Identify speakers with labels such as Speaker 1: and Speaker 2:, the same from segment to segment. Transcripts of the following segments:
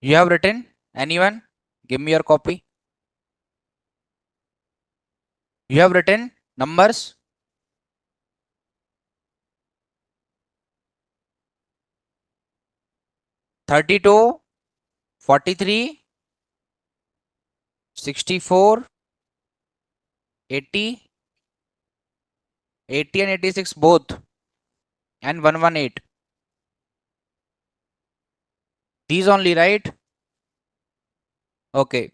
Speaker 1: You have written? Anyone? Give me your copy. You have written numbers? Thirty-two, 43, 64, 80, 80 and 86 both, and 118. These only, right? Okay.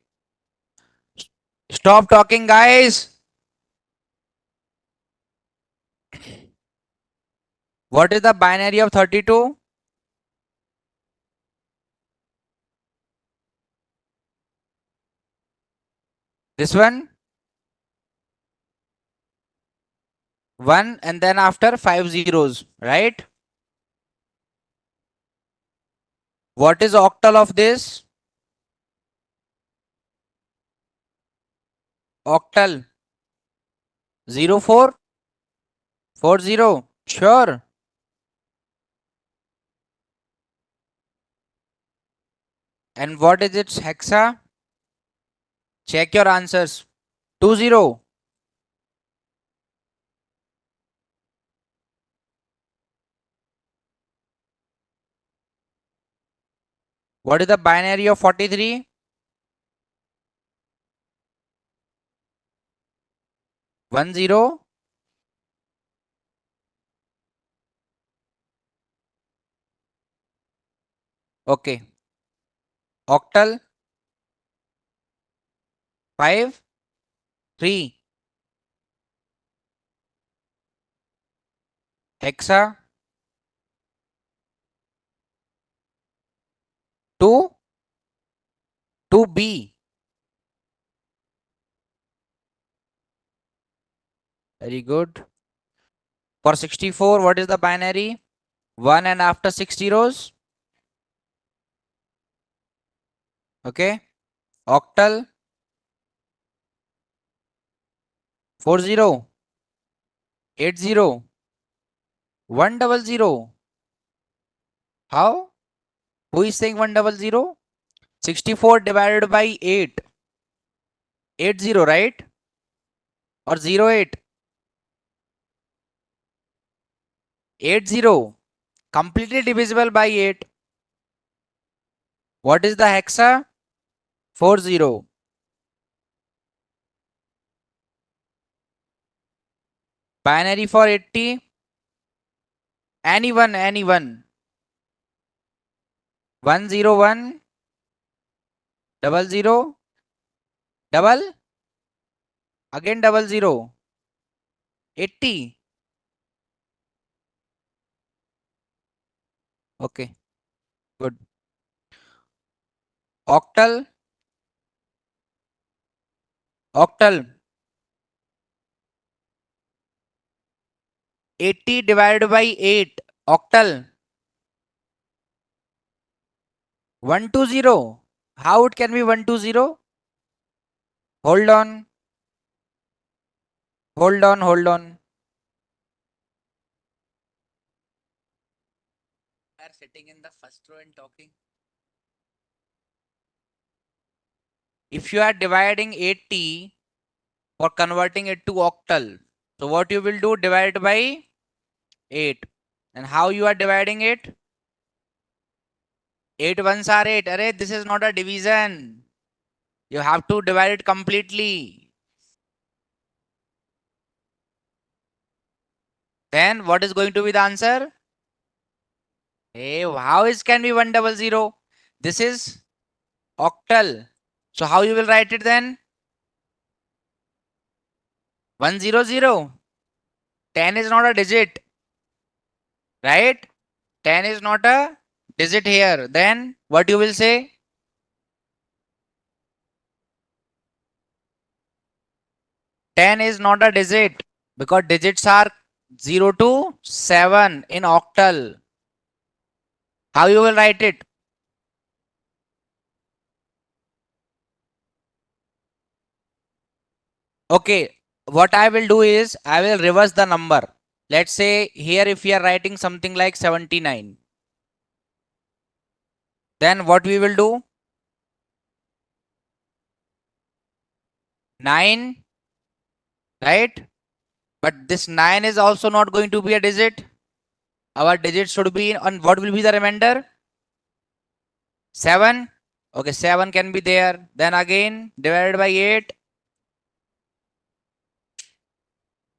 Speaker 1: Stop talking, guys. What is the binary of 32? This one? 1 and then after 5 zeros, right? What is octal of this? Octal 0440. Sure. And what is its hexa? Check your answers. 20. What is the binary of 43? 10. Okay. Octal 5 3. Hexa 2 2b. Very good. For 64, what is the binary? 1 and after 6 zeros. Okay. Octal 40 80 100. How? Who is saying 100? 64 divided by 8. 80, right? Or 08? 80. Completely divisible by 8. What is the hexa? 40. Binary for 80. Anyone. 101 00 double again 00 80. Okay, good. Octal, octal 80 divided by 8. Octal 120. How it can be 120? Hold on, hold on. Are sitting in the first row and talking. If you are dividing 80 for converting it to octal, so what you will do, divide by 8. And how you are dividing it? 8 ones are 8. Array, this is not a division. You have to divide it completely. Then what is going to be the answer? Hey, how is can be 100? This is octal. So how you will write it then? 100. 10 is not a digit, right? 10 is not a digit here. Then what you will say? 10 is not a digit because digits are 0 to 7 in octal. How you will write it? Okay, what I will do is I will reverse the number. Let's say here if we are writing something like 79, then what we will do? 9, right? But this 9 is also not going to be a digit. Our digit should be on what will be the remainder? 7. Okay, 7 can be there. Then again divided by 8.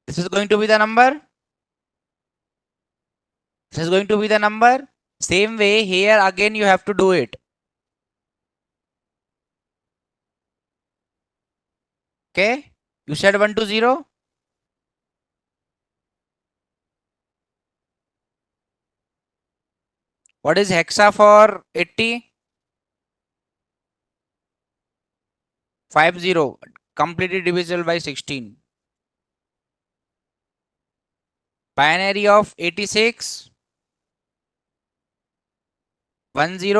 Speaker 1: This is going to be the number. This is going to be the number. Same way here again you have to do it. Okay. You said 1 to 0. What is hexa for 80? 50. Completely divisible by 16. Binary of 86. 10 10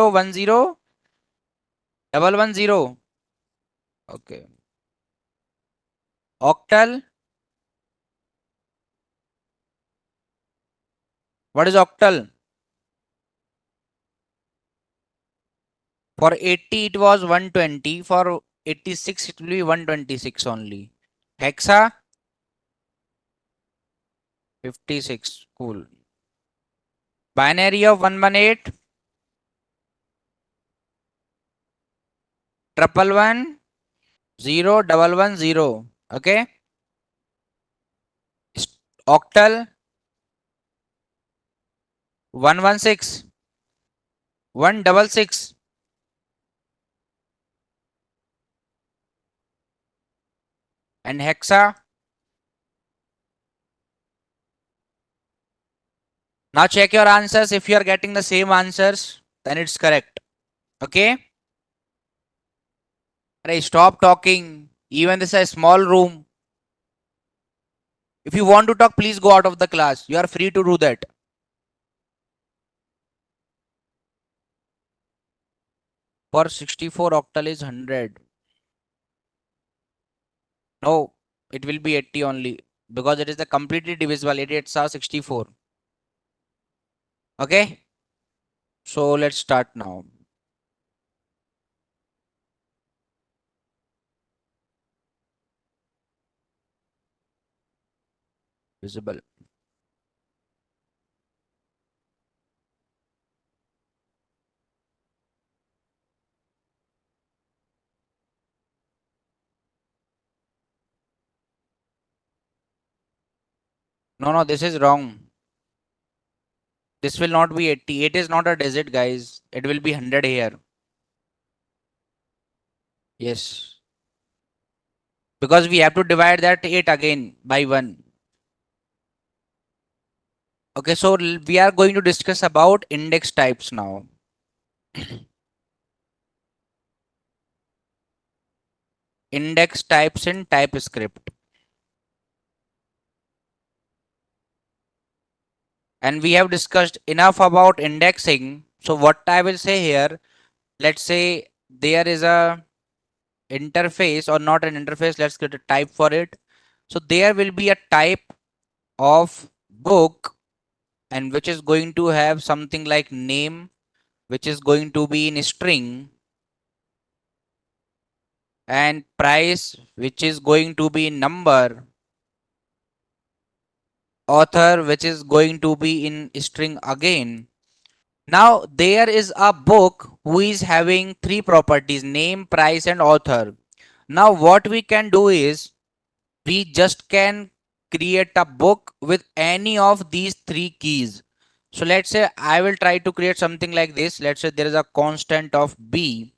Speaker 1: 110. Okay. Octal. What is octal? For 80 it was 120. For 86 it will be 126 only. Hexa 56. Cool. Binary of 118. 111 0 110. Okay. Octal 116 166. And hexa. Now check your answers. If you are getting the same answers, then it's correct. Okay. Hey, stop talking. Even this is a small room. If you want to talk, please go out of the class. You are free to do that. For 64 octal is 100. No, it will be 80 only because it is the completely divisible. 88 are 64. Okay. So let's start now. Visible. No, no, this is wrong. This will not be 80. 8 is not a digit, guys. It will be 100 here. Yes. Because we have to divide that 8 again by 1. Okay, so we are going to discuss about index types now. Index types in TypeScript. And we have discussed enough about indexing. So what I will say here, let's say there is a interface or not an interface, let's get a type for it. So there will be a type of book and which is going to have something like name, which is going to be in string, and price, which is going to be in number, author, which is going to be in string again. Now there is a book who is having three properties: name, price, and author. Now what we can do is we just can create a book with any of these three keys. So let's say I will try to create something like this. Let's say there is a constant of b.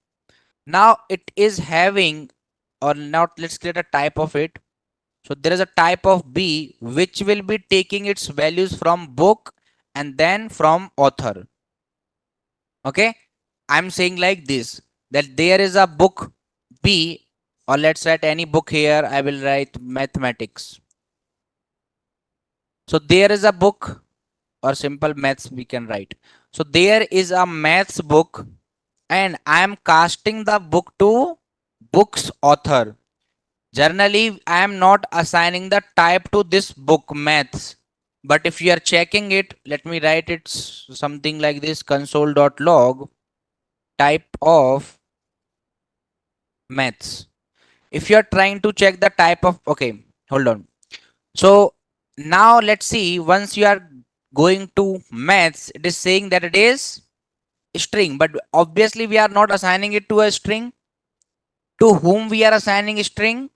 Speaker 1: Now it is having, or not, let's create a type of it. So there is a type of b which will be taking its values from book and then from author. Okay, I'm saying like this, that there is a book b, or let's write any book here. I will write mathematics. So there is a book, or simple maths we can write. So there is a maths book and I am casting the book to book's author. Generally, I am not assigning the type to this book maths. But if you are checking it, let me write it something like this: console.log type of maths. if you are trying to check the type of, okay, hold on. So now let's see, once you are going to maths, it is saying that it is string, but obviously we are not assigning it to a string. To whom we are assigning string?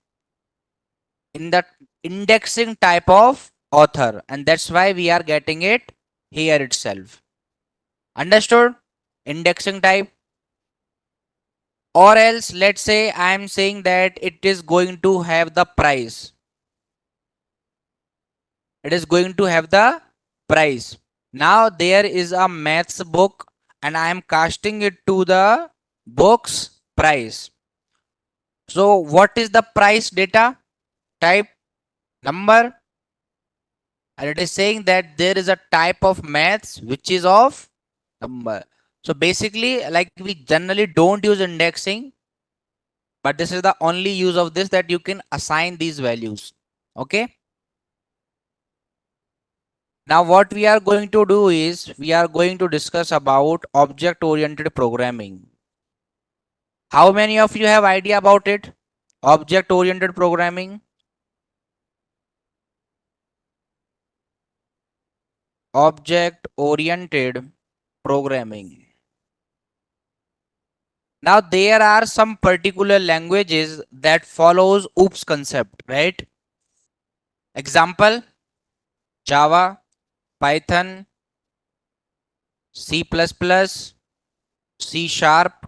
Speaker 1: In the indexing type of author, and that's why we are getting it here itself. Understood? Indexing type. Or else let's say I am saying that it is going to have the price. It is going to have the price. Now there is a maths book and I am casting it to the book's price. So what is the price data type? Number. And it is saying that there is a type of maths which is of number. So basically, like, we generally don't use indexing, but this is the only use of this, that you can assign these values. Okay. Now what we are going to do is we are going to discuss about object oriented programming. How many of you have idea about it? Object oriented programming. Object oriented programming. Now there are some particular languages that follows OOPS concept, right? Example: Java, Python, C++, C Sharp,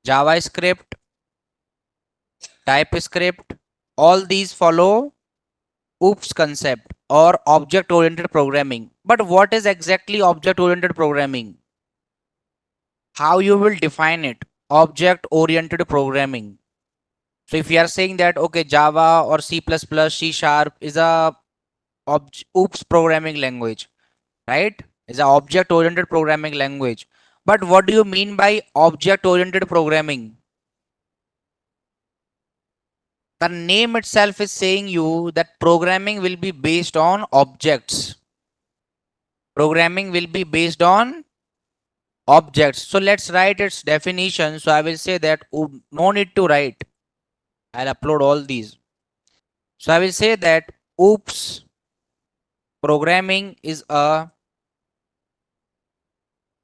Speaker 1: JavaScript, TypeScript. All these follow OOPS concept or object oriented programming. But what is exactly object oriented programming? How you will define it? Object oriented programming. So if you are saying that okay, Java or C++, C Sharp is a OOPS programming language, right? Is a object oriented programming language. But what do you mean by object oriented programming? The name itself is saying you that programming will be based on objects. Programming will be based on objects. So let's write its definition. So I will say that no need to write. I'll upload all these. So I will say that OOPS programming is a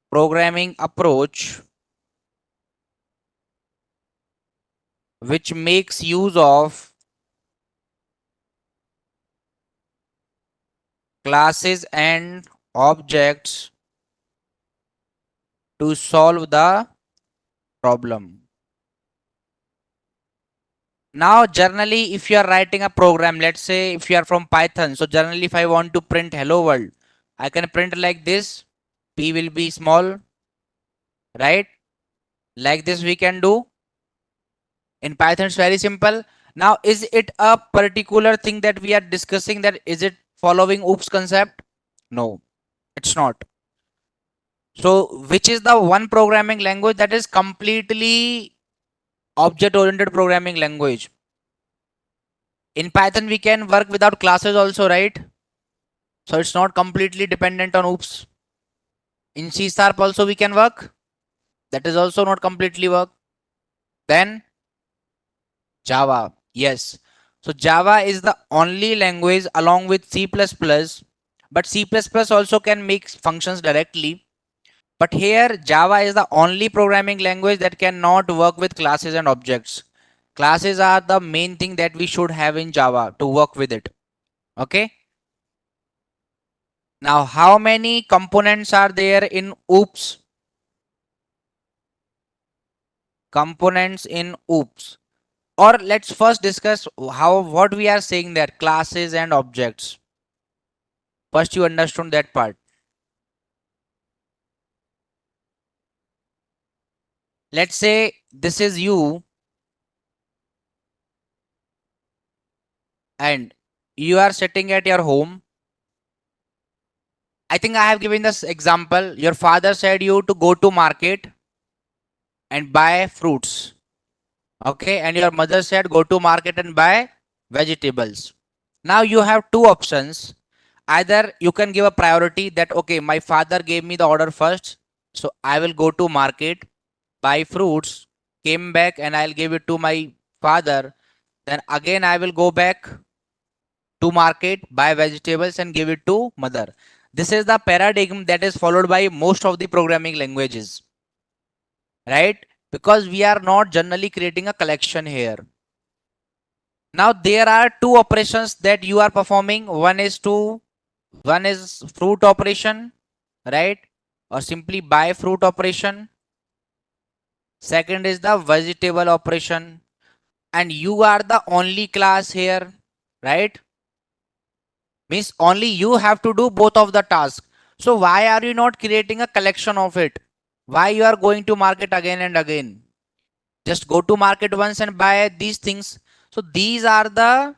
Speaker 1: programming approach which makes use of classes and objects to solve the problem. Now, generally, if you are writing a program, let's say if you are from Python, so generally, if I want to print hello world, I can print like this. P will be small, right? Like this, we can do. In Python, it's very simple. Now, is it a particular thing that we are discussing, that is it following OOPS concept? No, it's not. So, which is the one programming language that is completely object oriented programming language? In Python, we can work without classes also, right? So it's not completely dependent on OOPS. In C Sharp also we can work. That is also not completely work. Then Java. Yes. So Java is the only language along with C++, but C++ also can make functions directly. But here Java is the only programming language that cannot work with classes and objects. Classes are the main thing that we should have in Java to work with it. Okay. Now, how many components are there in OOPS? Components in OOPS. Or let's first discuss what we are saying there, classes and objects. First, you understood that part. Let's say this is you and you are sitting at your home. I think I have given this example. Your father said you to go to market and buy fruits. Okay. And your mother said go to market and buy vegetables. Now you have two options. Either you can give a priority that, okay, my father gave me the order first. So I will go to market, buy fruits, came back and I'll give it to my father. Then again I will go back to market, buy vegetables and give it to mother. This is the paradigm that is followed by most of the programming languages, right? Because we are not generally creating a collection here. Now there are two operations that you are performing. One is fruit operation, right? Or simply buy fruit operation. Second is the vegetable operation. And you are the only class here, right? Means only you have to do both of the tasks. So why are you not creating a collection of it? Why you are going to market again and again? Just go to market once and buy these things. So these are the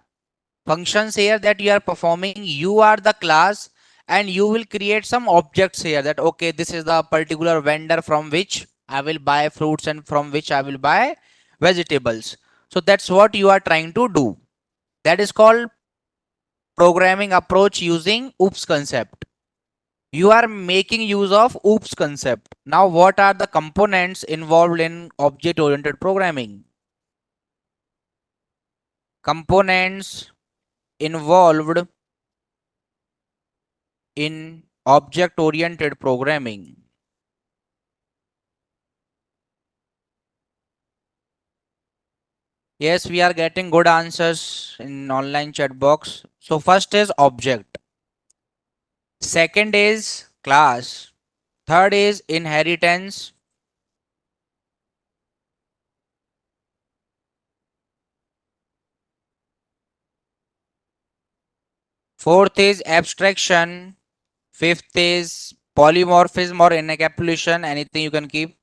Speaker 1: functions here that you are performing. You are the class and you will create some objects here that okay, this is the particular vendor from which I will buy fruits and from which I will buy vegetables. So that's what you are trying to do. That is called programming approach using OOPS concept. You are making use of OOPS concept. Now what are the components involved in object oriented programming? Components involved in object oriented programming. Yes, we are getting good answers in online chat box. So first is object, second is class, third is inheritance, fourth is abstraction, fifth is polymorphism or encapsulation, anything you can keep,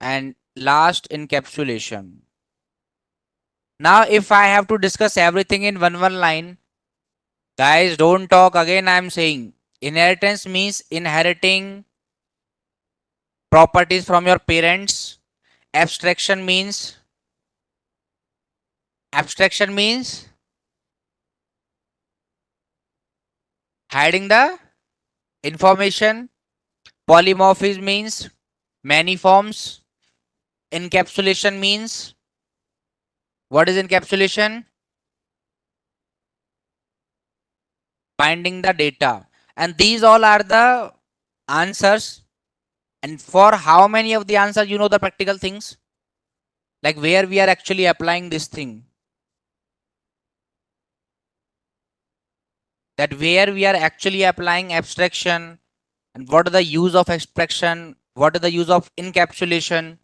Speaker 1: and last encapsulation. Now if I have to discuss everything in one line, guys don't talk again. I am saying inheritance means inheriting properties from your parents. Abstraction means hiding the information. Polymorphism means many forms. Encapsulation means, what is encapsulation? Binding the data. And these all are the answers. And for how many of the answers you know the practical things? Like where we are actually applying this thing. That where we are actually applying abstraction and what are the use of abstraction, what are the use of encapsulation.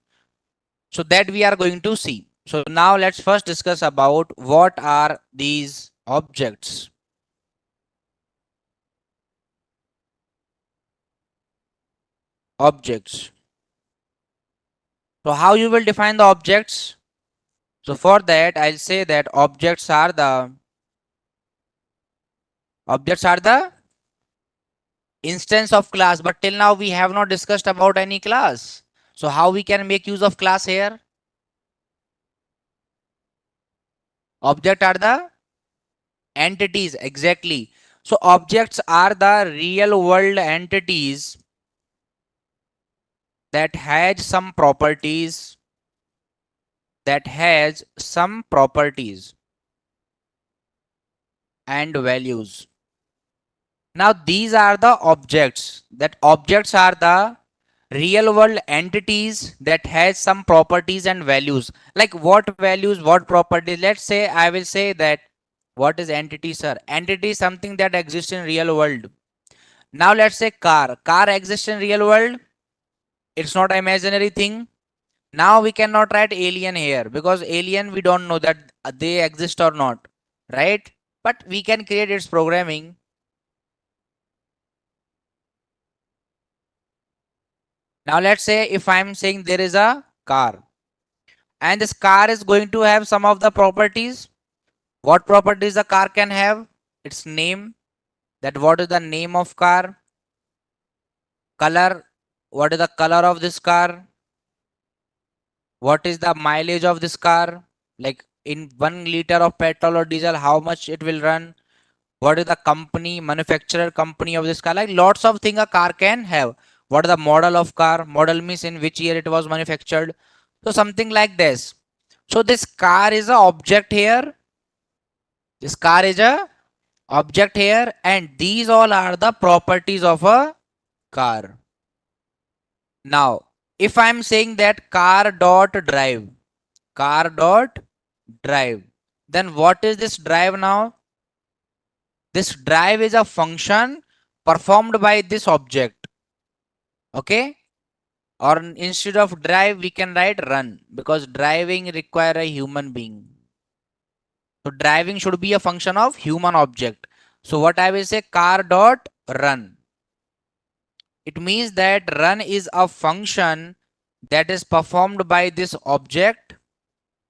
Speaker 1: So that we are going to see. So now let's first discuss about what are these objects. Objects. So how you will define the objects? So for that I'll say that objects are the instance of class, but till now we have not discussed about any class. So how we can make use of class here? Object are the entities, exactly. So objects are the real world entities that has some properties and values. Now these are the objects. That objects are the real world entities that has some properties and values. Like what values, what properties? Let's say I will say that what is entity, sir? Entity is something that exists in real world. Now let's say car. Car exists in real world. It's not imaginary thing. Now we cannot write alien here because alien we don't know that they exist or not, right? But we can create its programming. Now let's say if I'm saying there is a car and this car is going to have some of the properties. What properties the car can have? Its name. That what is the name of car? Color. What is the color of this car? What is the mileage of this car? Like in 1 liter of petrol or diesel, how much it will run? What is the company, manufacturer company of this car? Like lots of things a car can have. What is the model of car? Model means in which year it was manufactured. So something like this. So this car is a object here. This car is a object here, and these all are the properties of a car. Now, if I'm saying that car dot drive, then what is this drive now? This drive is a function performed by this object. Okay? Or instead of drive, we can write run because driving require a human being. So driving should be a function of human object. So what I will say, car dot run. It means that run is a function that is performed by this object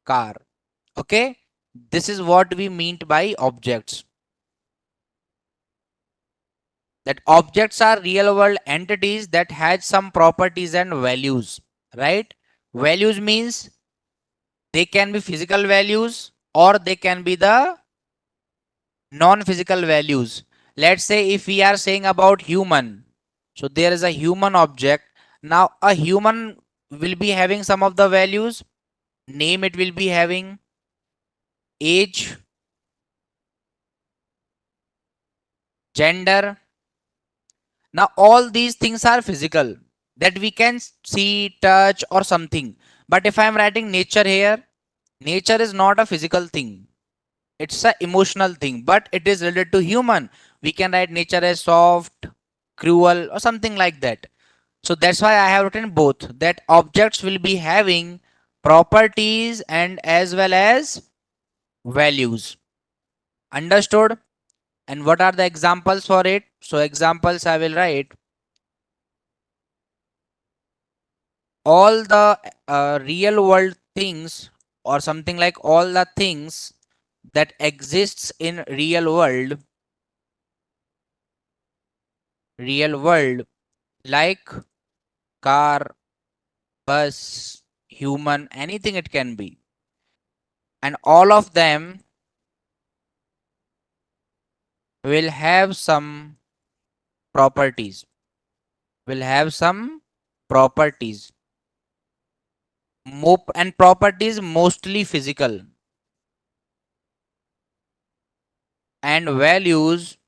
Speaker 1: car. Okay? This is what we mean by objects. That objects are real world entities that has some properties and values, right? Values means they can be physical values or they can be the non-physical values. Let's say if we are saying about human, so there is a human object. Now a human will be having some of the values. Name it will be having, age, gender. Now all these things are physical that we can see, touch or something. But if I am writing nature here, nature is not a physical thing. It's a emotional thing, but it is related to human. We can write nature as soft, cruel or something like that. So that's why I have written both, that objects will be having properties and as well as values. Understood? And what are the examples for it? So examples I will write all the real world things or something like all the things that exists in real world like car, bus, human, anything it can be. And all of them will have some properties. Will have some properties. And properties mostly physical. And values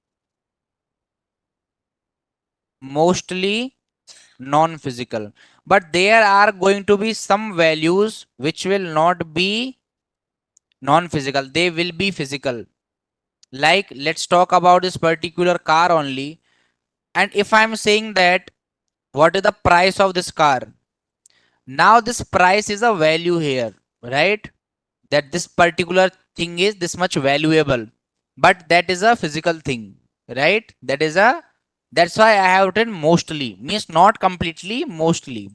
Speaker 1: mostly non-physical. But there are going to be some values which will not be non-physical. They will be physical. Like let's talk about this particular car only. And if I'm saying that what is the price of this car? Now this price is a value here, right? That this particular thing is this much valuable. But that is a physical thing, right? That's why I have written mostly. Means not completely, mostly.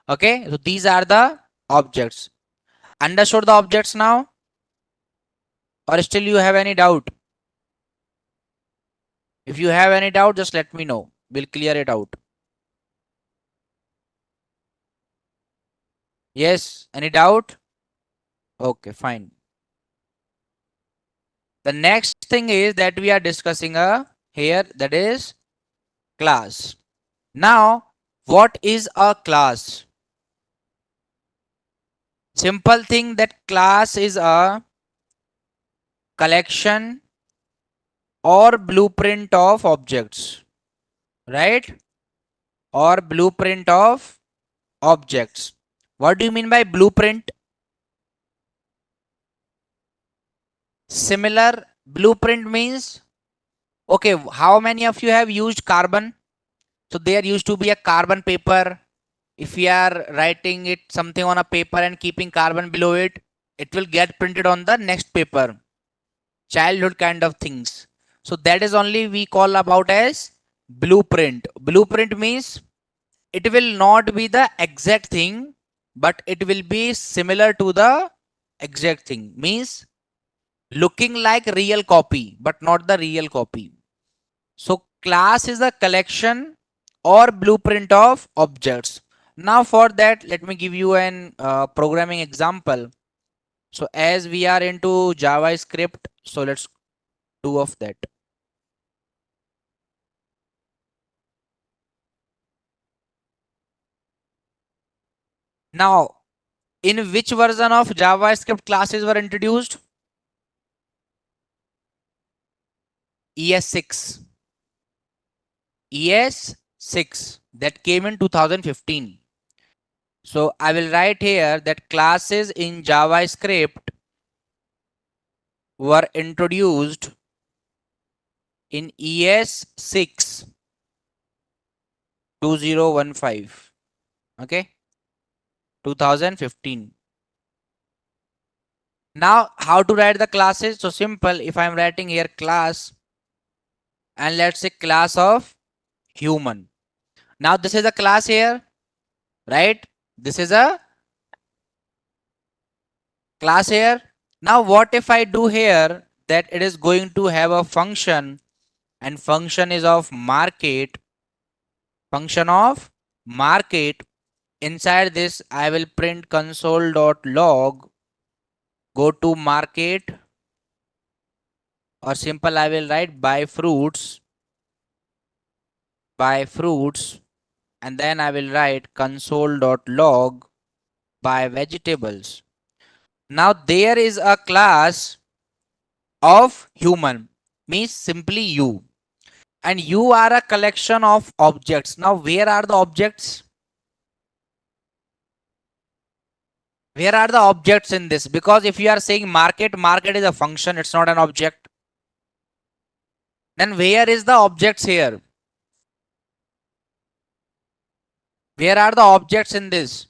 Speaker 1: Okay, so these are the objects. Understood the objects now? Or still you have any doubt? If you have any doubt, just let me know. We'll clear it out. Yes, any doubt? Okay, fine. The next thing is that we are discussing here, that is class. Now, what is a class? Simple thing that class is a collection or blueprint of objects, right? Or blueprint of objects. What do you mean by blueprint? Similar. Blueprint means, okay, how many of you have used carbon? So there used to be a carbon paper. If we are writing it something on a paper and keeping carbon below it, it will get printed on the next paper. Childhood kind of things. So that is only we call about as blueprint. Blueprint means it will not be the exact thing, but it will be similar to the exact thing. Means looking like real copy, but not the real copy. So class is a collection or blueprint of objects. Now for that, let me give you an programming example. So as we are into JavaScript, so let's do of that. Now In which version of JavaScript classes were introduced? ES6. ES6 that came in 2015. So I will write here that classes in JavaScript were introduced in ES6 2015. Okay, 2015. Now, how to write the classes? So simple. If I'm writing here class and let's say class of human. Now this is a class here, right? This is a class here. Now what if I do here that it is going to have a function and function is of market, function of market. Inside this I will print console.log, go to market, or simple I will write by fruits, and then I will write console.log by vegetables. Now there is a class of human, means simply you, and you are a collection of objects. Now where are the objects? Where are the objects in this? Because if you are saying market, market is a function, it's not an object. Then where is the objects here? Where are the objects in this?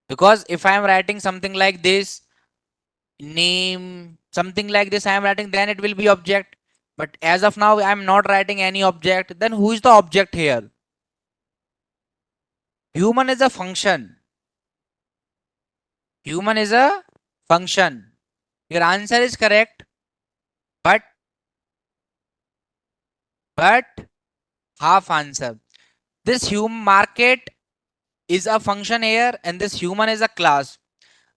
Speaker 1: Because if I am writing something like this, name, something like this I am writing, then it will be object. But as of now I am not writing any object. Then who is the object here? Human is a function. Human is a function. Your answer is correct, but but half answer. This human market is a function here, and this human is a class.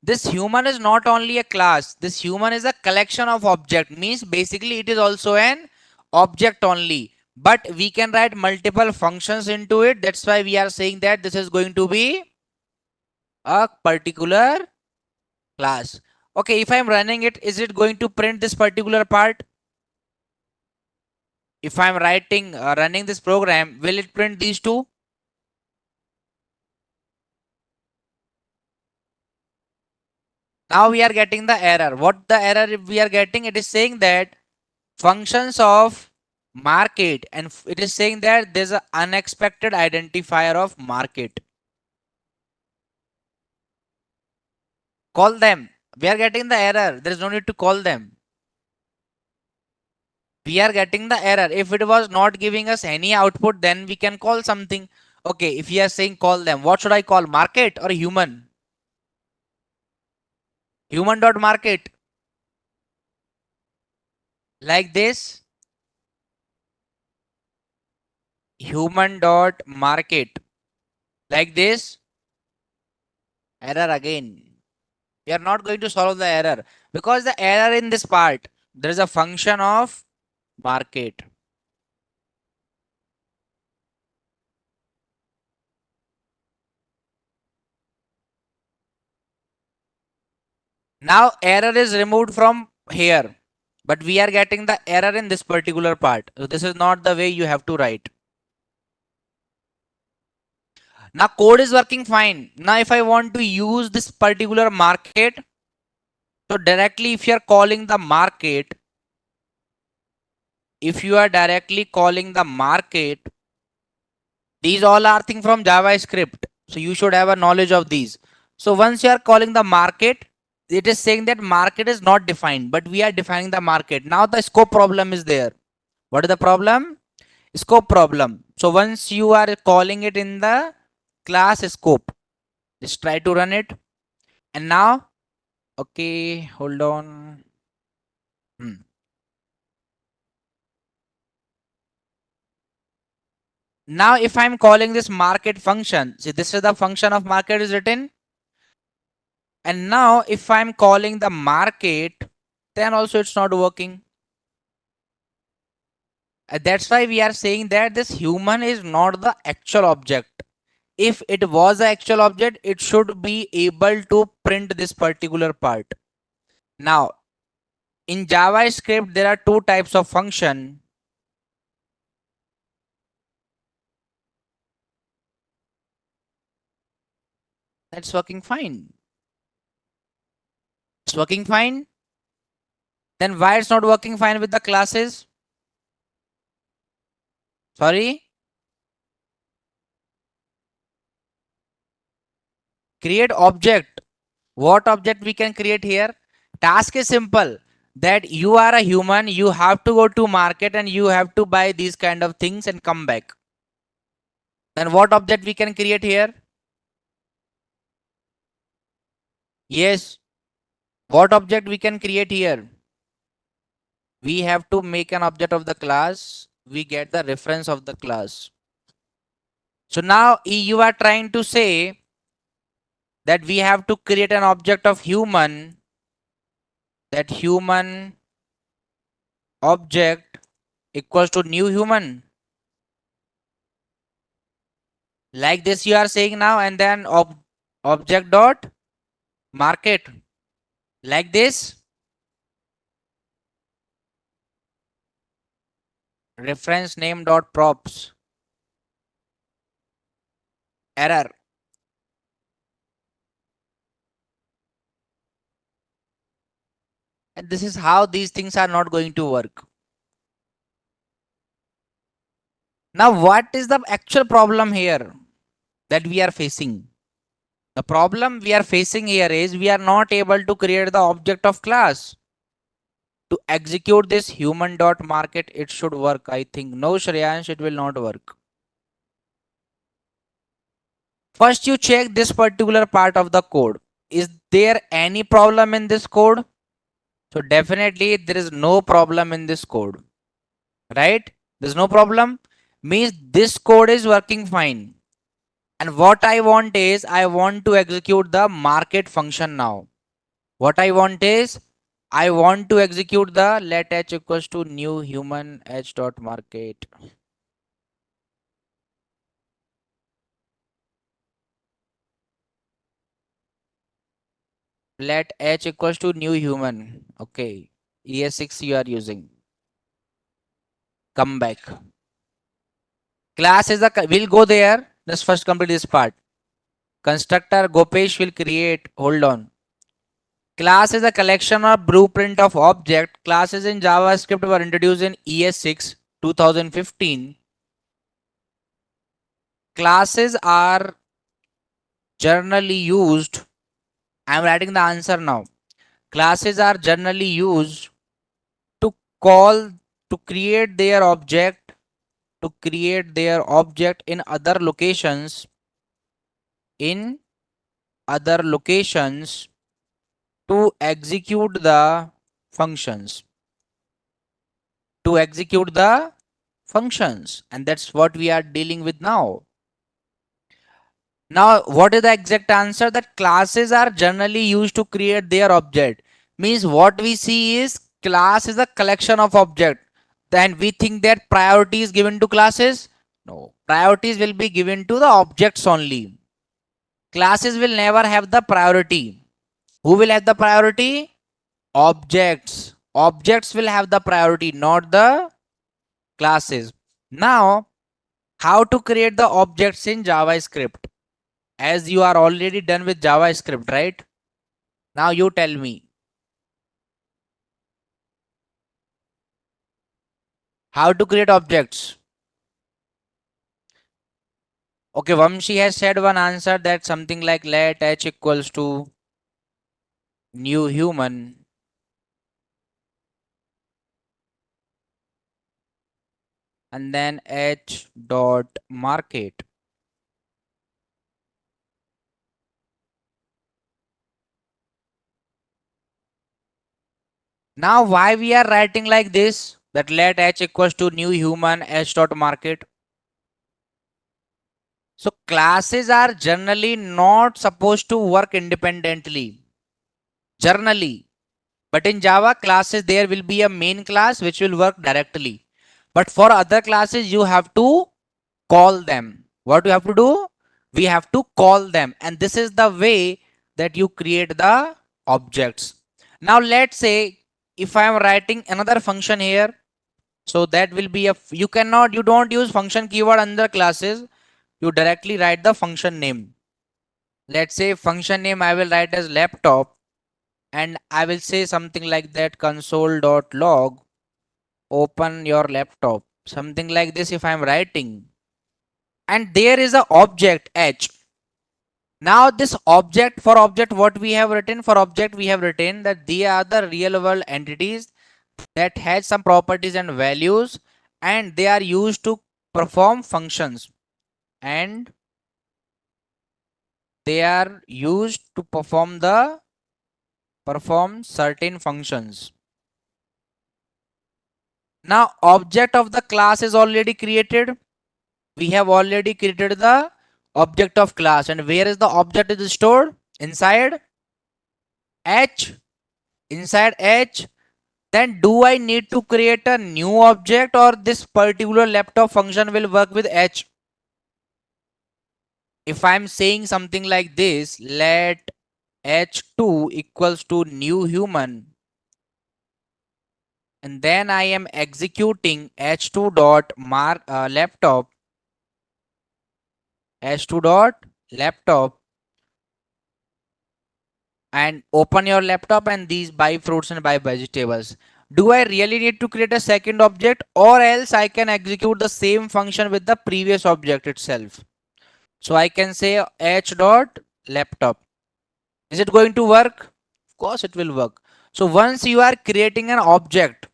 Speaker 1: This human is not only a class, this human is a collection of object, means basically it is also an object only, but we can write multiple functions into it. That's why we are saying that this is going to be a particular class. Okay, if I'm running it, is it going to print this particular part? If I'm writing running this program, will it print these two? Now we are getting the error. What the error we are getting? It is saying that functions of market, and it is saying that there's an unexpected identifier of market. Call them. We are getting the error. There is no need to call them. We are getting the error. If it was not giving us any output, then we can call something. Okay, if you are saying call them, what should I call? Market or human? Human dot market. Like this. Human dot market. Like this. Error again. We are not going to solve the error because the error in this part, there is a function of market. Now error is removed from here, but we are getting the error in this particular part. So this is not the way you have to write. Now code is working fine. Now if I want to use this particular market, so directly if you are calling the market, if you are directly calling the market, these all are things from JavaScript. So you should have a knowledge of these. So once you are calling the market, it is saying that market is not defined, but we are defining the market. Now the scope problem is there. What is the problem? Scope problem. So once you are calling it in the class scope, just try to run it. And now, okay, hold on. Now if I'm calling this market function, see this is the function of market is written. And now if I'm calling the market, then also it's not working. That's why we are saying that this human is not the actual object. if it was an actual object, it should be able to print this particular part. Now, in JavaScript, there are two types of function. That's working fine. It's working fine. Then why it's not working fine with the classes? Sorry? Create object. What object we can create here? Task is simple. That you are a human, you have to go to market and you have to buy these kind of things and come back. Then what object we can create here? Yes. What object we can create here? We have to make an object of the class. We get the reference of the class. So now you are trying to say that we have to create an object of human. That human object equals to new human. Like this you are saying now, and then object dot market. Like this. Reference name dot props. Error. And this is how these things are not going to work. Now, what is the actual problem here that we are facing? The problem we are facing here is we are not able to create the object of class. To execute this human dot market, it should work. I think no, Shreyansh, it will not work. First, you check this particular part of the code. Is there any problem in this code? So definitely there is no problem in this code, right? There's no problem. Means this code is working fine. And what I want is I want to execute the market function now. What I want is I want to execute the let h equals to new human h dot market. Let h equals to new human. Okay. ES6 you are using. Come back. Class is a, we'll go there. Let's first complete this part. Constructor Gopesh will create, hold on. Class is a collection or blueprint of object. Classes in JavaScript were introduced in ES6 2015. Classes are generally used. I'm writing the answer now. Classes are generally used to call, to create their object, in other locations, in other locations to execute the functions. To execute the functions. And that's what we are dealing with now. Now, what is the exact answer? That classes are generally used to create their object. Means what we see is class is a collection of object. Then we think that priority is given to classes. No, priorities will be given to the objects only. Classes will never have the priority. Who will have the priority? Objects. Objects will have the priority, not the classes. Now, how to create the objects in JavaScript? As you are already done with JavaScript, right? Now you tell me. How to create objects? Okay, Vamshi has said one answer that something like let h equals to new human. And then h dot market. Now why we are writing like this? That let h equals to new human h dot market. So classes are generally not supposed to work independently. Generally. But in Java classes, there will be a main class which will work directly. But for other classes, you have to call them. What you have to do? We have to call them, and this is the way that you create the objects. Now let's say if I am writing another function here, so that will be a, you don't use function keyword under classes, you directly write the function name. Let's say function name I will write as laptop, and I will say something like that, console.log open your laptop, something like this if I am writing. And there is a object h. Now this object, for object what we have written, for object we have written that they are the real world entities that has some properties and values, and they are used to perform functions, and they are used to perform certain functions. Now object of the class is already created. We have already created the object of class, and where is the object is stored? Inside h. Inside h. Then do I need to create a new object, or this particular laptop function will work with h? If I'm saying something like this, let h2 equals to new human, and then I am executing h2 dot mark laptop, h2 dot laptop, and open your laptop, and these buy fruits and buy vegetables. Do I really need to create a second object, or else I can execute the same function with the previous object itself? So I can say h dot laptop. Is it going to work? Of course it will work. So once you are creating an object,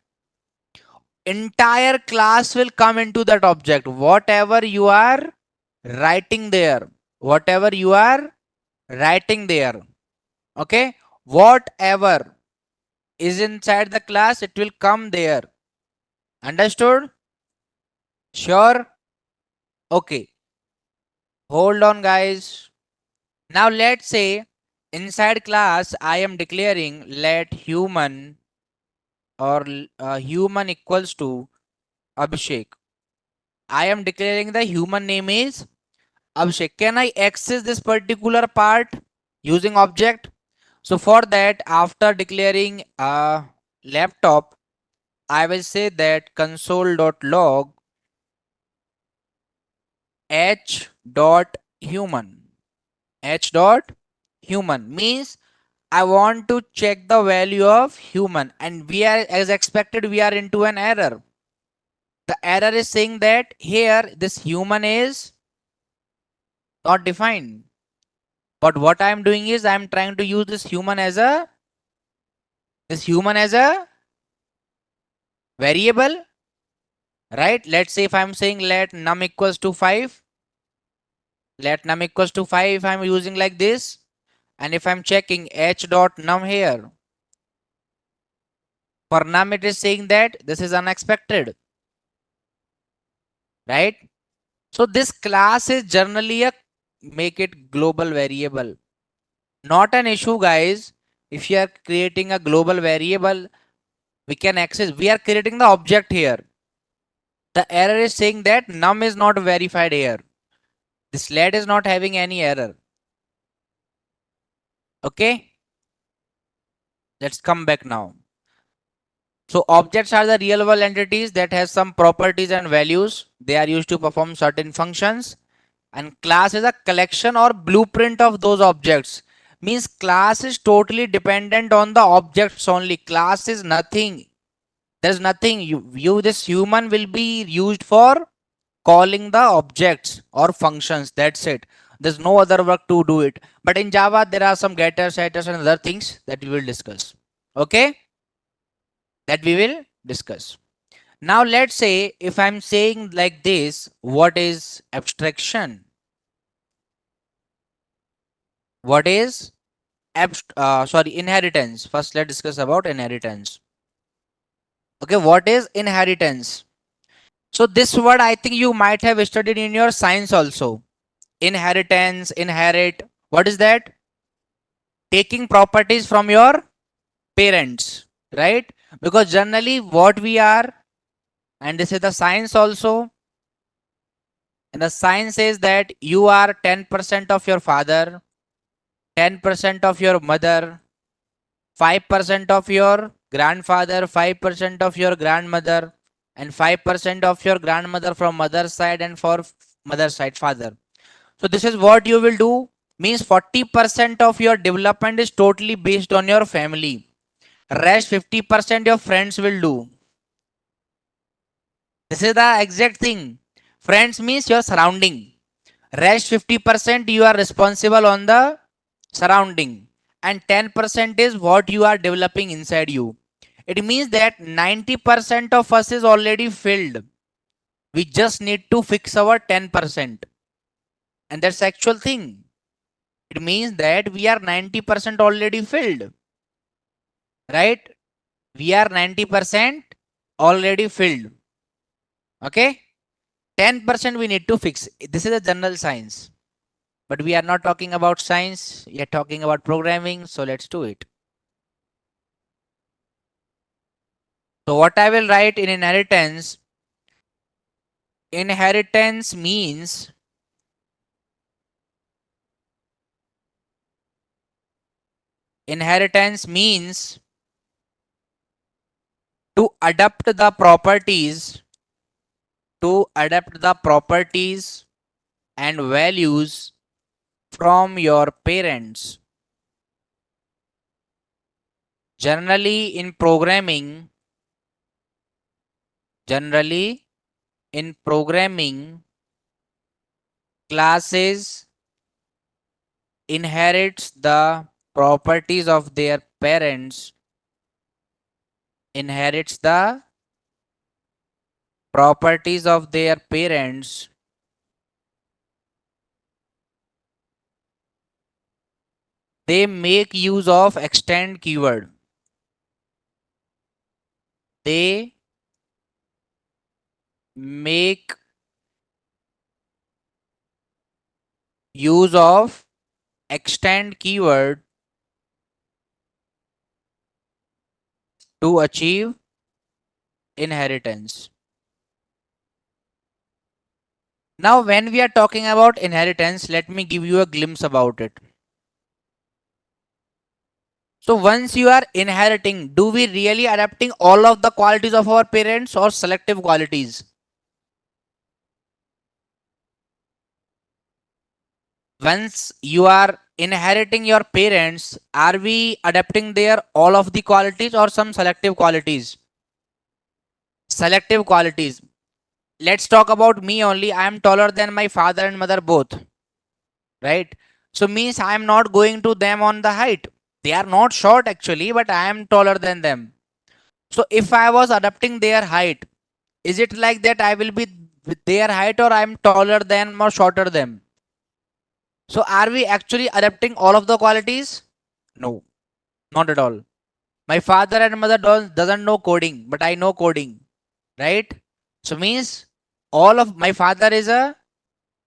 Speaker 1: entire class will come into that object. Whatever you are writing there, whatever you are writing there, okay, whatever is inside the class, it will come there. Understood? Sure? Okay. Hold on, guys. Now let's say inside class I am declaring let human, or human equals to Abhishek. I am declaring the human name is Abhishek. Can I access this particular part using object? So for that, after declaring a laptop, I will say that console.log h dot human. H dot human means I want to check the value of human, and we are, as expected, we are into an error. The error is saying that here this human is not defined. But what I am doing is I am trying to use this human as a variable, right? Let's say if I'm saying let num equals to 5, let num equals to 5, I'm using like this. And if I'm checking h dot num here, for num it is saying that this is unexpected, right? So this class is generally a make it global variable. Not an issue, guys. If you are creating a global variable, we can access, we are creating the object here. The error is saying that num is not verified here. This let is not having any error. Okay, let's come back now. So objects are the real world entities that has some properties and values. They are used to perform certain functions, and class is a collection or blueprint of those objects. Means class is totally dependent on the objects only. Class is nothing. There's nothing. You this human will be used for calling the objects or functions. That's it. There's no other work to do it. But in Java, there are some getters, setters, and other things that we will discuss. Okay, that we will discuss. Now let's say if I'm saying like this, what is abstraction? What is inheritance? First, let's discuss about inheritance. Okay, what is inheritance? So this word I think you might have studied in your science also. Inheritance, inherit. What is that? Taking properties from your parents, right? Because generally what we are, and this is the science also, And the sign says that you are 10% of your father, 10% of your mother, 5% of your grandfather, 5% of your grandmother, and 5% of your grandmother from mother's side and for mother's side father. So this is what you will do. Means 40% of your development is totally based on your family. Rest 50% your friends will do. This is the exact thing. Friends means your surrounding. Rest 50% you are responsible on the surrounding. And 10% is what you are developing inside you. It means that 90% of us is already filled. We just need to fix our 10%. And that's actual thing. It means that we are 90% already filled. Right? We are 90% already filled. Okay? 10% we need to fix. This is a general science. But we are not talking about science. We are talking about programming. So let's do it. So what I will write in inheritance, inheritance means inheritance means to adapt the properties, to adapt the properties and values from your parents. Generally in programming, generally in programming, classes inherits the properties of their parents, inherits the properties of their parents. They make use of extend keyword. They make use of extend keyword to achieve inheritance. Now, when we are talking about inheritance, let me give you a glimpse about it. So once you are inheriting, do we really adapting all of the qualities of our parents or selective qualities? Once you are inheriting your parents, are we adapting their all of the qualities or some selective qualities? Selective qualities. Let's talk about me only. I am taller than my father and mother both, right? So means I am not going to them on the height. They are not short actually, but I am taller than them. So if I was adapting their height, is it like that I will be with their height or I am taller than or shorter than? So are we actually adapting all of the qualities? No, not at all. My father and mother doesn't know coding, but I know coding, right? So means all of my father is a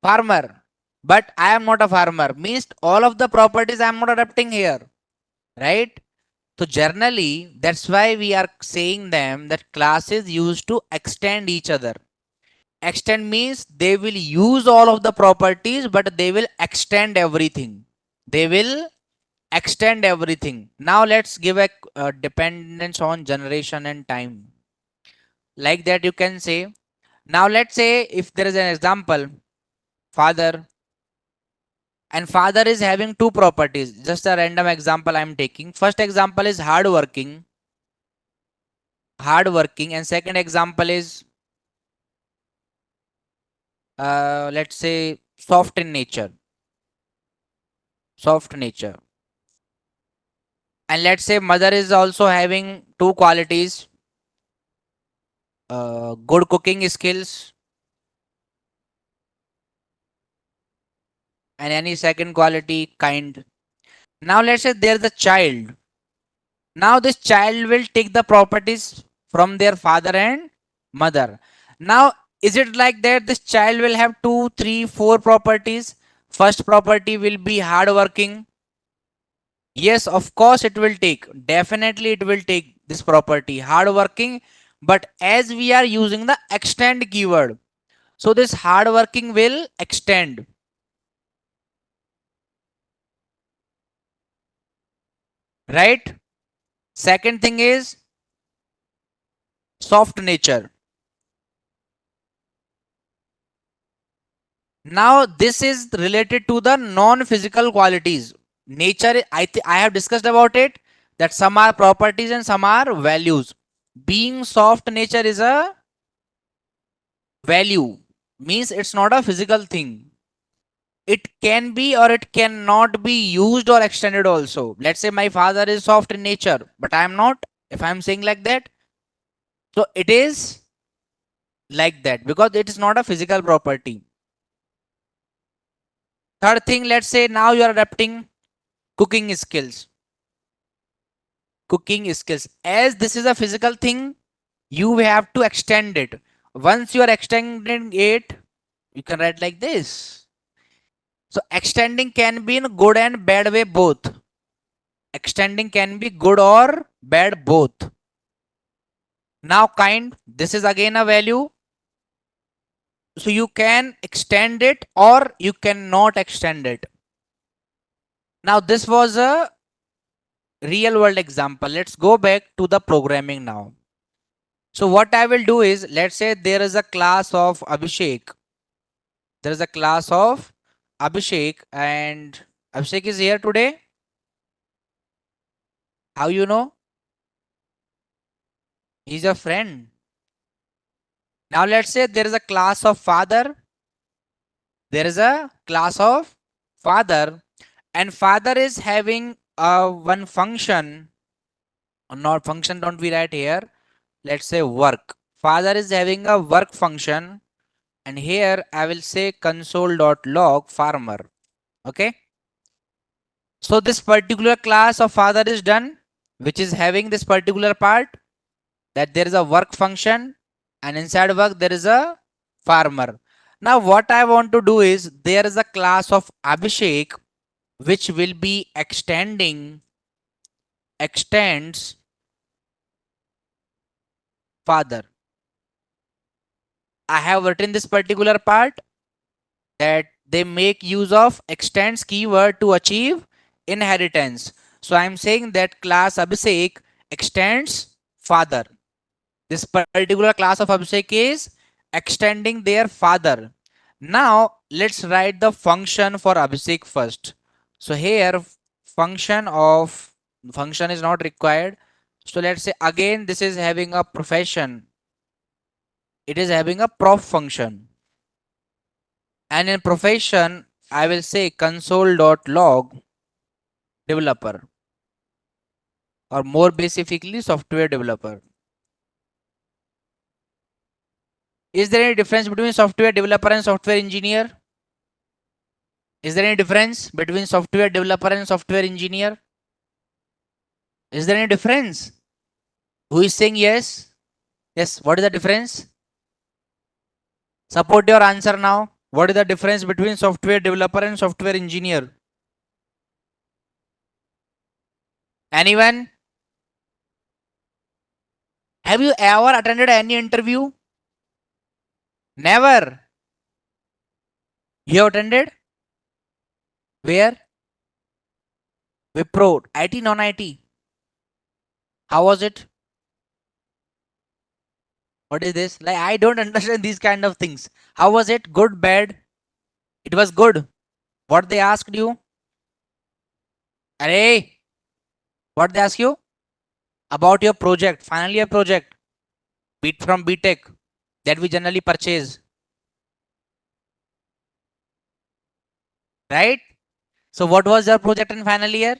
Speaker 1: farmer, but I am not a farmer. Means all of the properties I am not adapting here, right? So generally, that's why we are saying them that classes used to extend each other. Extend means they will use all of the properties, but they will extend everything. They will extend everything. Now let's give a dependence on generation and time. Like that, you can say. Now let's say if there is an example, father, and father is having two properties. Just a random example I'm taking. First example is hardworking, and second example is let's say soft in nature, soft nature. And let's say mother is also having two qualities, good cooking skills, and any second quality, kind. Now let's say there's a child. Now this child will take the properties from their father and mother. Now is it like that this child will have two, three, four properties? First property will be hardworking. Yes, of course it will take. Definitely it will take this property hardworking. But as we are using the extend keyword, So this hard working will extend. Right? Second thing is soft nature. Now this is related to the non-physical qualities. Nature, I have discussed about it, that some are properties and some are values. Being soft nature is a value, means it's not a physical thing. It can be or it cannot be used or extended also. Let's say my father is soft in nature, but I am not. If I am saying like that, so it is like that because it is not a physical property. Third thing, let's say now you are adapting cooking skills. Cooking skills. As this is a physical thing, you have to extend it. Once you are extending it, you can write like this. So extending can be in good and bad way both. Extending can be good or bad both. Now kind, this is again a value. So you can extend it or you cannot extend it. Now this was a real world example. Let's go back to the programming now. So what I will do is, let's say there is a class of Abhishek. There is a class of Abhishek and Abhishek is here today. How you know? He's a friend. Now let's say there is a class of father. There is a class of father and father is having one function, not function, don't be right here. Let's say work. Father is having a work function and here I will say console.log farmer. Okay. So this particular class of father is done, which is having this particular part, that there is a work function and inside work there is a farmer. Now what I want to do is, there is a class of Abhishek which will be extends father. I have written this particular part that they make use of extends keyword to achieve inheritance. So I am saying that class Abhishek extends father. This particular class of Abhishek is extending their father. Now let's write the function for Abhishek first. So here function is not required. So let's say again this is having a profession. It is having a prof function. And in profession, I will say console.log developer, or more specifically software developer. Is there any difference between software developer and software engineer? Is there any difference between software developer and software engineer? Is there any difference? Who is saying yes? Yes, what is the difference? Support your answer now. What is the difference between software developer and software engineer? Anyone? Have you ever attended any interview? Never. You have attended? Where? Wipro. IT, non IT. How was it? What is this? Like, I don't understand these kind of things. How was it? Good, bad? It was good. What they asked you? Arey, what they ask you? About your project, final year project, beat from BTech that we generally purchase. Right? So what was your project in final year?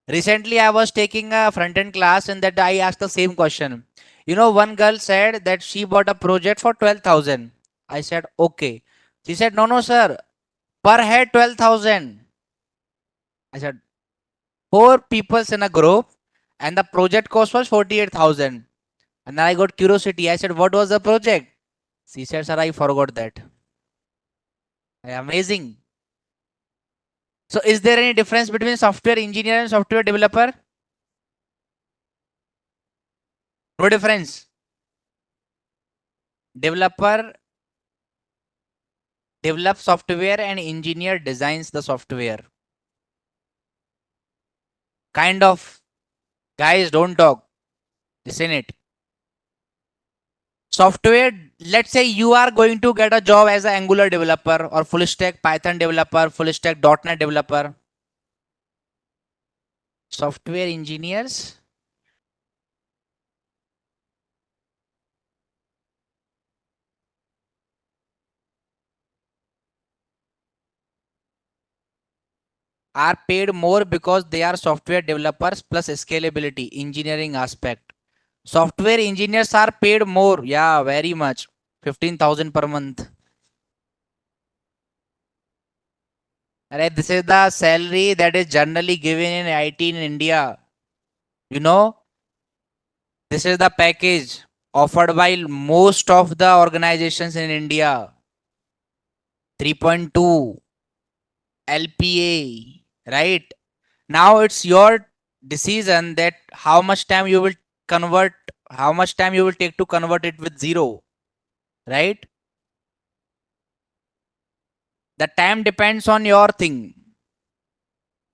Speaker 1: Recently, I was taking a front end class and that I asked the same question. You know, one girl said that she bought a project for 12,000. I said, okay. She said, no, no, sir, per head 12,000. I said, four peoples in a group and the project cost was 48,000. And then I got curiosity. I said, what was the project? She said, sir, I forgot that. Amazing. So is there any difference between software engineer and software developer? No difference. Developer Develop software and engineer designs the software. Kind of. Guys, don't talk. Listen it. Software, let's say you are going to get a job as an Angular developer or full stack Python developer, full stack .NET developer. Software engineers are paid more because they are software developers plus scalability, engineering aspect. Software engineers are paid more. Yeah, very much. 15,000 per month. Alright, this is the salary that is generally given in IT in India. You know, this is the package offered by most of the organizations in India. 3.2 LPA, right? Now it's your decision that how much time you will convert, how much time you will take to convert it with zero, right? The time depends on your thing.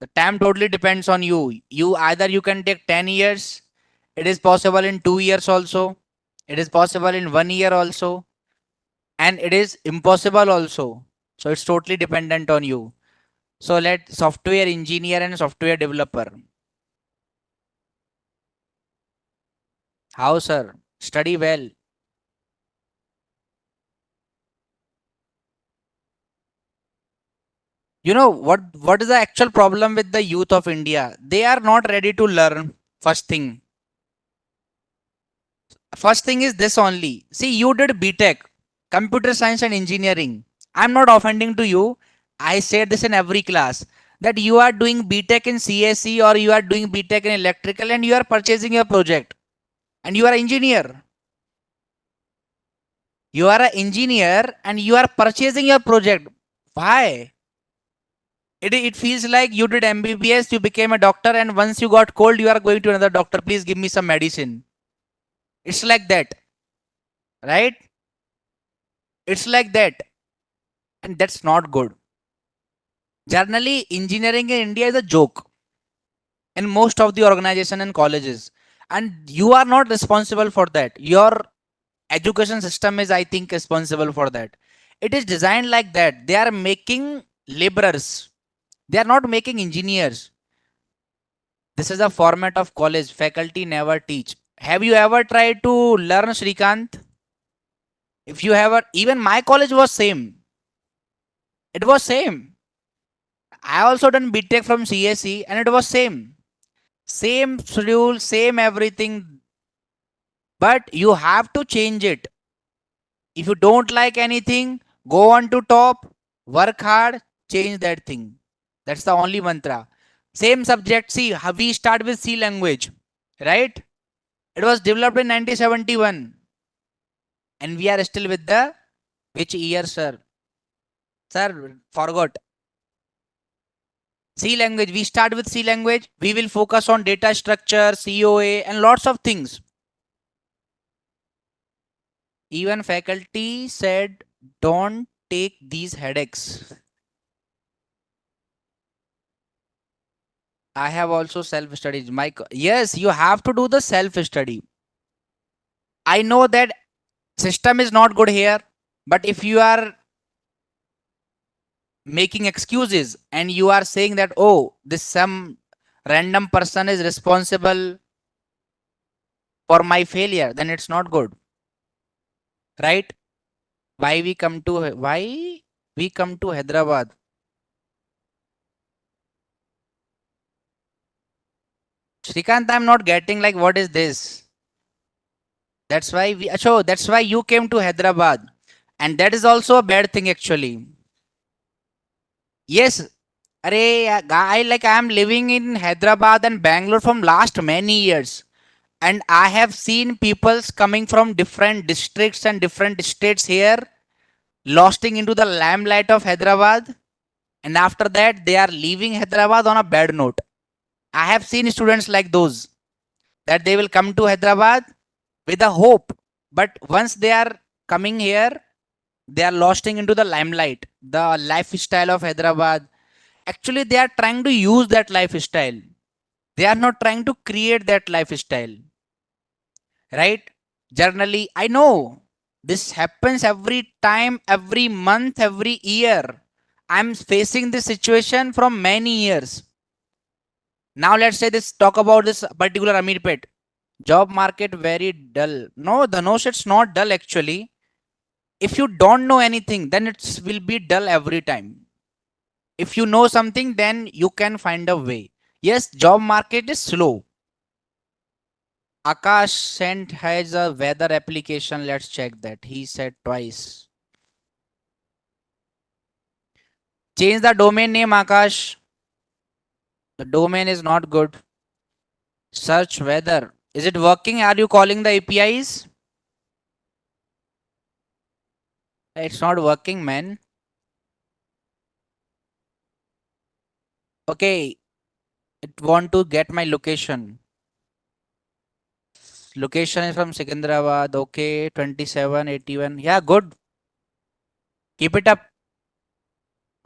Speaker 1: The time totally depends on you. You either you can take 10 years, it is possible in 2 years also, it is possible in 1 year also, and it is impossible also. So it's totally dependent on you. So let software engineer and software developer. How, sir? Study well. You know what is the actual problem with the youth of India? They are not ready to learn. First thing is this only. See, you did BTech, computer science and engineering. I'm not offending to you. I say this in every class, that you are doing BTech in CSE or you are doing BTech in electrical and you are purchasing your project, and you are engineer. You are an engineer and you are purchasing your project. Why? It feels like you did MBBS, you became a doctor, and once you got cold, you are going to another doctor. Please give me some medicine. It's like that, right? It's like that, and that's not good. Generally, engineering in India is a joke in most of the organization and colleges, and you are not responsible for that. Your education system is, I think, responsible for that. It is designed like that. They are making laborers. They are not making engineers. This is a format of college. Faculty never teach. Have you ever tried to learn, Srikant? If you ever, even my college was same. It was same. I also done BTech from CSE and it was same. Same schedule, same everything. But you have to change it. If you don't like anything, go on to top, work hard, change that thing. That's the only mantra. Same subject. See, we start with C language, right? It was developed in 1971. And we are still with the which year, sir? Sir, forgot. C language. We start with C language. We will focus on data structure, COA, and lots of things. Even faculty said, don't take these headaches. I have also self studied. Yes, you have to do the self study. I know that system is not good here, but if you are making excuses and you are saying that, oh, this some random person is responsible for my failure, then it's not good, right? Why we come to Hyderabad? Shrikant, I'm not getting, like, what is this? That's why you came to Hyderabad, and that is also a bad thing actually. Yes. I am living in Hyderabad and Bangalore from last many years, and I have seen peoples coming from different districts and different states here, losting into the limelight of Hyderabad, and after that they are leaving Hyderabad on a bad note. I have seen students like those, that they will come to Hyderabad with a hope, but once they are coming here, They are losing into the limelight, the lifestyle of Hyderabad. Actually, they are trying to use that lifestyle. They are not trying to create that lifestyle, right? Generally, I know this happens every time, every month, every year. I'm facing this situation from many years. Now let's say this, talk about this particular Amirpet. Job market very dull. No, the no, it's not dull actually. If you don't know anything, then it will be dull every time. If you know something, then you can find a way. Yes, job market is slow. Akash sent has a weather application. Let's check that. He said twice. Change the domain name, Akash. The domain is not good. Search weather. Is it working? Are you calling the APIs? It's not working, man. Okay, it want to get my location. Location is from Secunderabad. Okay, 2781. Yeah, good. Keep it up,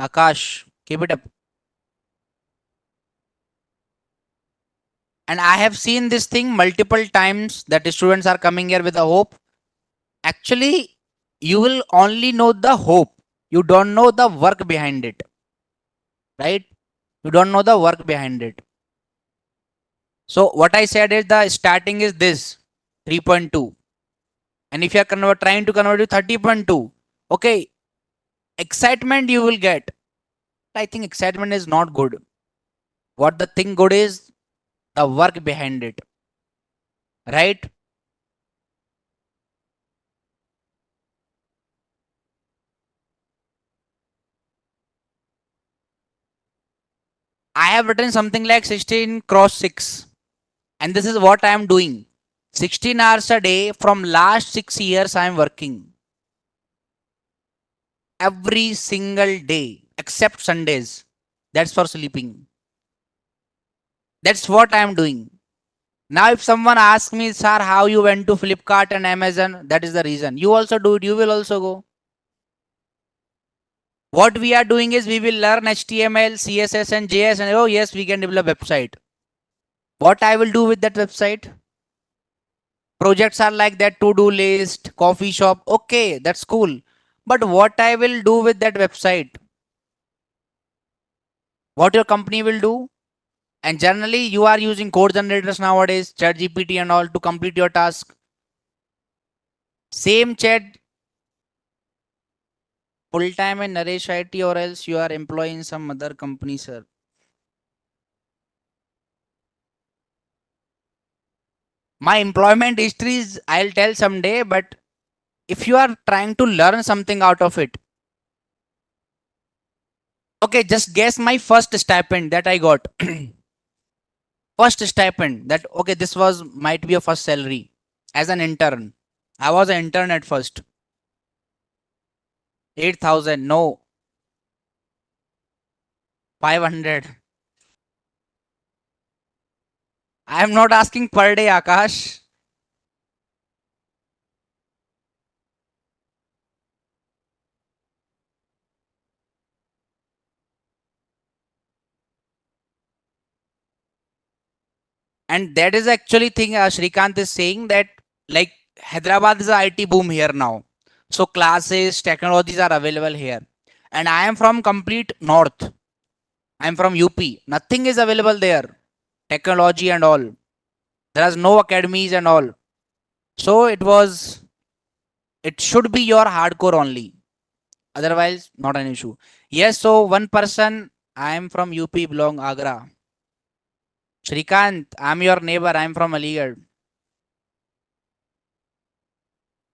Speaker 1: Akash. Keep it up. And I have seen this thing multiple times that the students are coming here with a hope. Actually, you will only know the hope. You don't know the work behind it, right? You don't know the work behind it. So what I said is the starting is this 3.2. And if you are trying to convert to 30.2, okay, excitement you will get. I think excitement is not good. What the thing good is the work behind it, right? I have written something like 16 cross 6. And this is what I am doing. 16 hours a day from last 6 years I am working. Every single day except Sundays. That's for sleeping. That's what I am doing. Now if someone asks me, sir, how you went to Flipkart and Amazon, that is the reason. You also do it, you will also go. What we are doing is we will learn HTML, CSS and JS and oh yes, we can develop website. What I will do with that website? Projects are like that, to-do list, coffee shop. Okay, that's cool. But what I will do with that website? What your company will do? And generally, you are using code generators nowadays, ChatGPT and all to complete your task. Same chat full time in Naresh IT, or else you are employing some other company, sir. My employment history is I'll tell someday, but if you are trying to learn something out of it, okay, just guess my first stipend that I got. First stipend that okay, this was might be a first salary as an intern. I was an intern at first. 8,000, no, 500. I am not asking per day, Akash. And that is actually thing Shrikant is saying that like Hyderabad is a IT boom here now. So classes, technologies are available here. And I am from complete north. I am from UP. Nothing is available there. Technology and all. There is no academies and all. So it should be your hardcore only. Otherwise, not an issue. Yes, so one person, I am from UP, belong Agra. Shrikant, I'm your neighbor. I'm from Aligarh.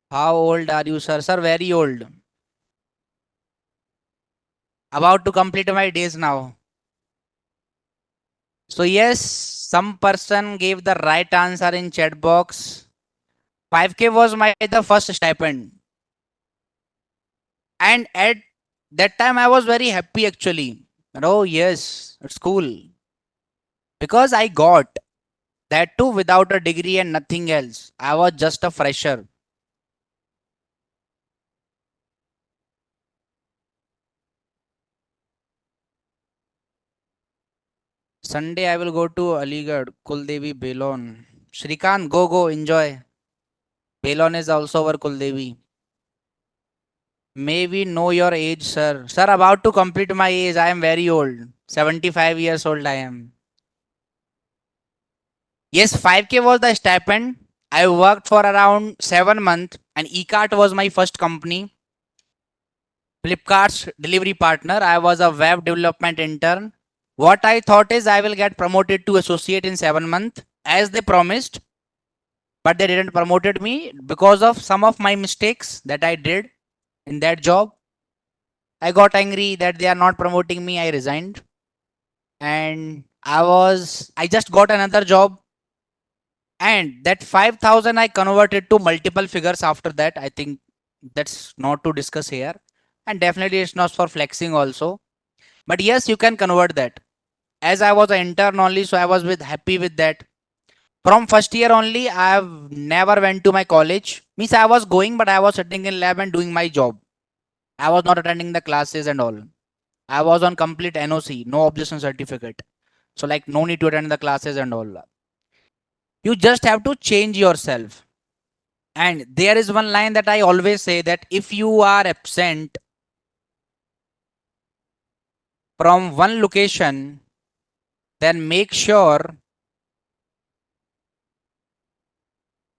Speaker 1: How old are you, sir? Sir, very old. About to complete my days now. So yes, some person gave the right answer in chat box. 5K was my the first stipend. And at that time I was very happy actually. Oh yes, it's cool. Because I got that too without a degree and nothing else. I was just a fresher. Sunday I will go to Aligarh, Kuldevi, Belon. Shrikant, go, enjoy. Belon is also our Kuldevi. May we know your age, sir? Sir, about to complete my age. I am very old. 75 years old I am. Yes, 5K was the stipend. I worked for around 7 months and eCart was my first company. Flipkart's delivery partner. I was a web development intern. What I thought is I will get promoted to associate in 7 months as they promised, but they didn't promoted me because of some of my mistakes that I did in that job. I got angry that they are not promoting me. I resigned and I just got another job, and that 5,000 I converted to multiple figures after that. I think that's not to discuss here, and definitely it's not for flexing also. But yes, you can convert that. As I was an intern only, so I was with happy with that. From first year only, I have never went to my college. Means I was going, but I was sitting in lab and doing my job. I was not attending the classes and all. I was on complete NOC, no objection certificate. So like no need to attend the classes and all. You just have to change yourself. And there is one line that I always say, that if you are absent from one location, then make sure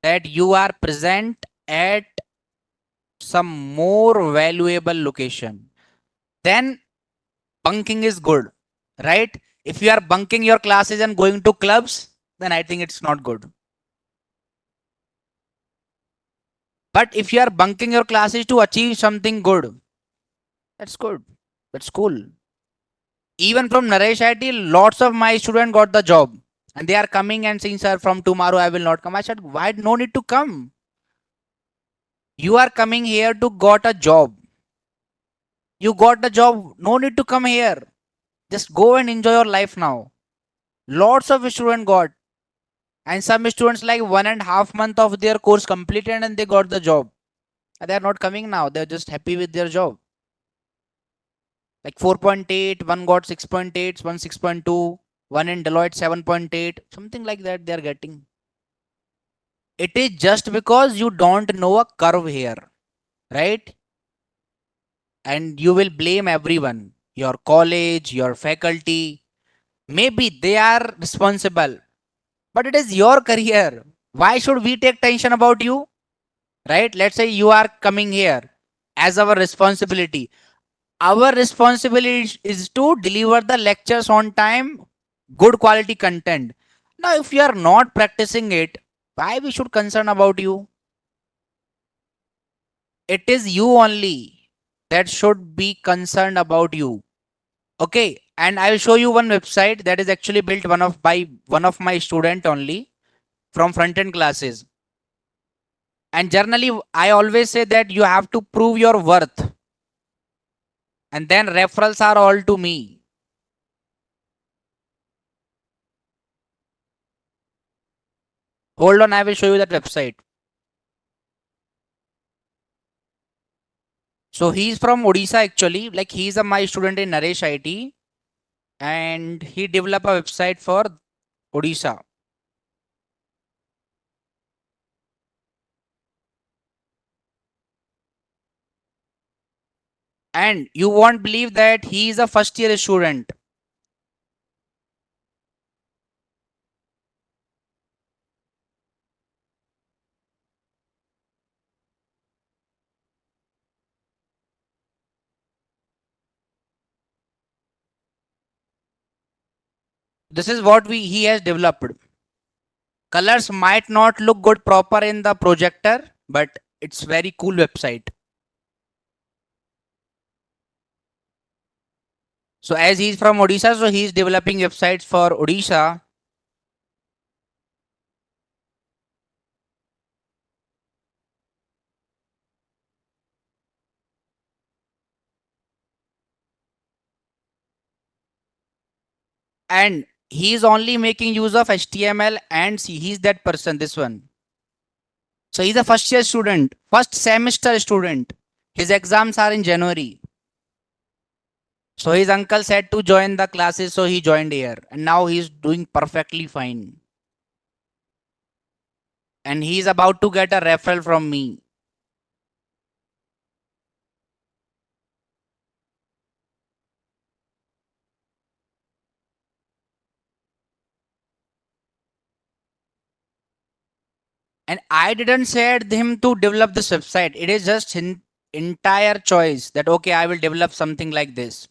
Speaker 1: that you are present at some more valuable location. Then bunking is good, right? If you are bunking your classes and going to clubs, then I think it's not good. But if you are bunking your classes to achieve something good, that's good. That's cool. Even from Naresh IT, lots of my students got the job. And they are coming and saying, sir, from tomorrow I will not come. I said, why no need to come? You are coming here to got a job. You got the job, no need to come here. Just go and enjoy your life now. Lots of students got. And some students like 1.5 months of their course completed and they got the job. And they are not coming now. They're just happy with their job. Like 4.8, one got 6.8, one 6.2, one in Deloitte 7.8, something like that they are getting. It is just because you don't know a curve here, right? And you will blame everyone, your college, your faculty. Maybe they are responsible, but it is your career. Why should we take tension about you? Right? Let's say you are coming here as our responsibility. Our responsibility is to deliver the lectures on time, good quality content. Now, if you are not practicing it, why we should concern about you? It is you only that should be concerned about you. Okay, and I will show you one website that is actually built by one of my student only from front end classes. And generally, I always say that you have to prove your worth, and then referrals are all to me. Hold on, I will show you that website. So he's from Odisha actually. Like he's my student in Naresh IT, and he developed a website for Odisha. And you won't believe that he is a first year student. This is what he has developed. Colors might not look good proper in the projector, but it's very cool website. So as he's from Odisha, so he's developing websites for Odisha. And he's only making use of HTML and C. He's that person, this one. So he's a first year student, first semester student. His exams are in January. So his uncle said to join the classes, so he joined here, and now he's doing perfectly fine. And he's about to get a referral from me. And I didn't say him to develop this website. It is just his entire choice that okay, I will develop something like this.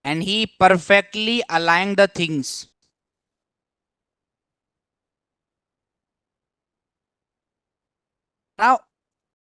Speaker 1: And he perfectly aligned the things. Now